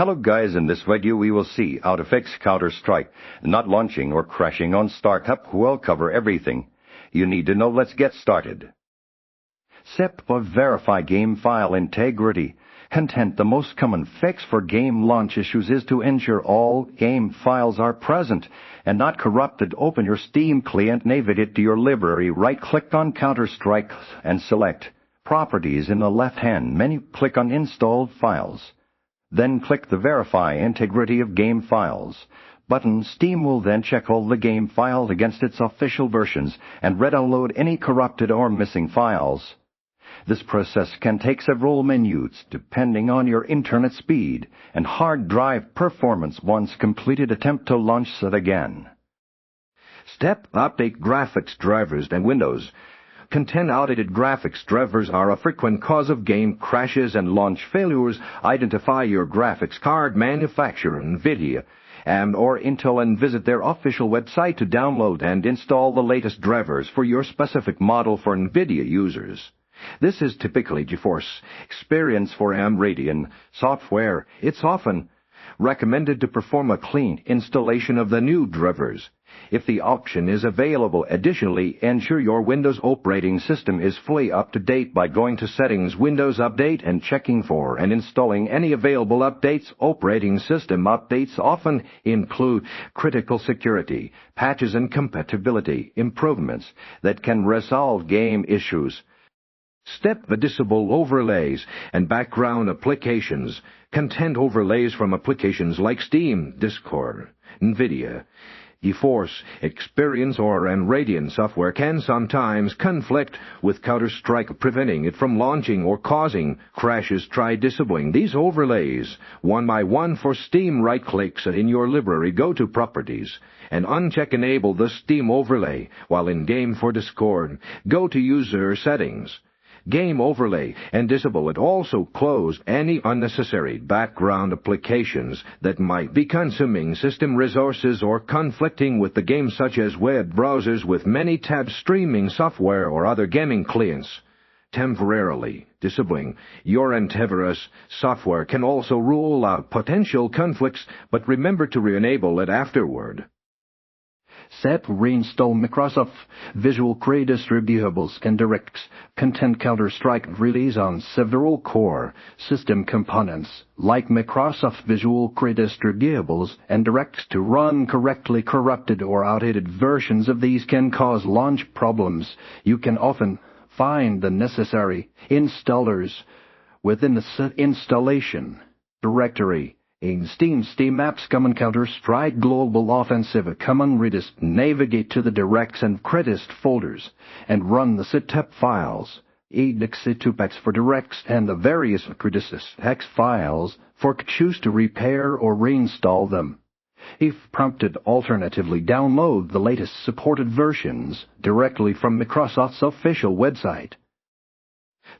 Hello guys, in this video we will see how to fix Counter-Strike. Not launching or crashing on StarCup will cover everything you need to know. Let's get started. Step of verify game file integrity. Content. The most common fix for game launch issues is to ensure all game files are present and not corrupted. Open your Steam client, navigate to your library, right-click on Counter-Strike and select Properties in the left-hand menu. Click on Installed Files. Then click the Verify Integrity of Game Files button. Steam will then check all the game files against its official versions and re-download any corrupted or missing files. This process can take several minutes depending on your internet speed and hard drive performance. Once completed, attempt to launch it again. Step: update graphics drivers and Windows. Content outdated graphics drivers are a frequent cause of game crashes and launch failures. Identify your graphics card manufacturer, NVIDIA, or Intel, and visit their official website to download and install the latest drivers for your specific model for NVIDIA users. This is typically GeForce Experience for ARM Radeon software. It's often recommended to perform a clean installation of the new drivers, if the option is available. Additionally, ensure your Windows operating system is fully up to date by going to Settings, Windows Update, and checking for and installing any available updates. Operating system updates often include critical security patches and compatibility improvements that can resolve game issues. Step: disable overlays and background applications. Content overlays from applications like Steam, Discord, NVIDIA, GeForce Experience, or Radeon software can sometimes conflict with Counter-Strike, preventing it from launching or causing crashes. Try disabling these overlays one by one. For Steam, right-click in your library, go to Properties, and uncheck Enable the Steam overlay. While in game for Discord, go to User Settings, Game Overlay, and disable it. Also close any unnecessary background applications that might be consuming system resources or conflicting with the game, such as web browsers with many tabs, streaming software, or other gaming clients. Temporarily disabling your antivirus software can also rule out potential conflicts, but remember to re-enable it afterward. Step: reinstall Microsoft Visual Creative Distributions and DirectX. Content Counter-Strike relies on several core system components like Microsoft Visual Creative Distributions and DirectX to run correctly. Corrupted or outdated versions of these can cause launch problems. You can often find the necessary installers within the installation directory. In Steam Apps Common Counter-Strike Global Offensive Common Redis. Navigate to the DirectX and Credits folders and run the setup files. exe2packs for DirectX and the various Credits files for choose to repair or reinstall them. If prompted, alternatively download the latest supported versions directly from Microsoft's official website.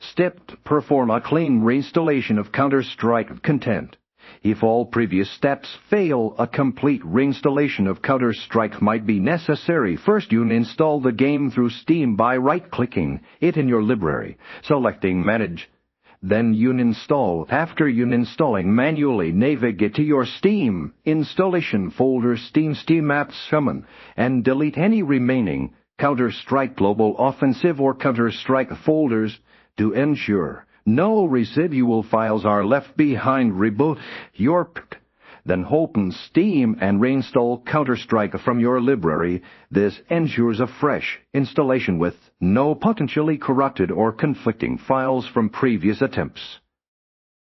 Step: perform a clean reinstallation of Counter-Strike content. If all previous steps fail, a complete reinstallation of Counter-Strike might be necessary. First, you install the game through Steam by right-clicking it in your library, selecting Manage. Then uninstall. After uninstalling, manually navigate to your Steam installation folder, Steam Apps Common, and delete any remaining Counter-Strike Global Offensive or Counter-Strike folders to ensure no residual files are left behind. Reboot your then open Steam and reinstall Counter-Strike from your library. This ensures a fresh installation with no potentially corrupted or conflicting files from previous attempts.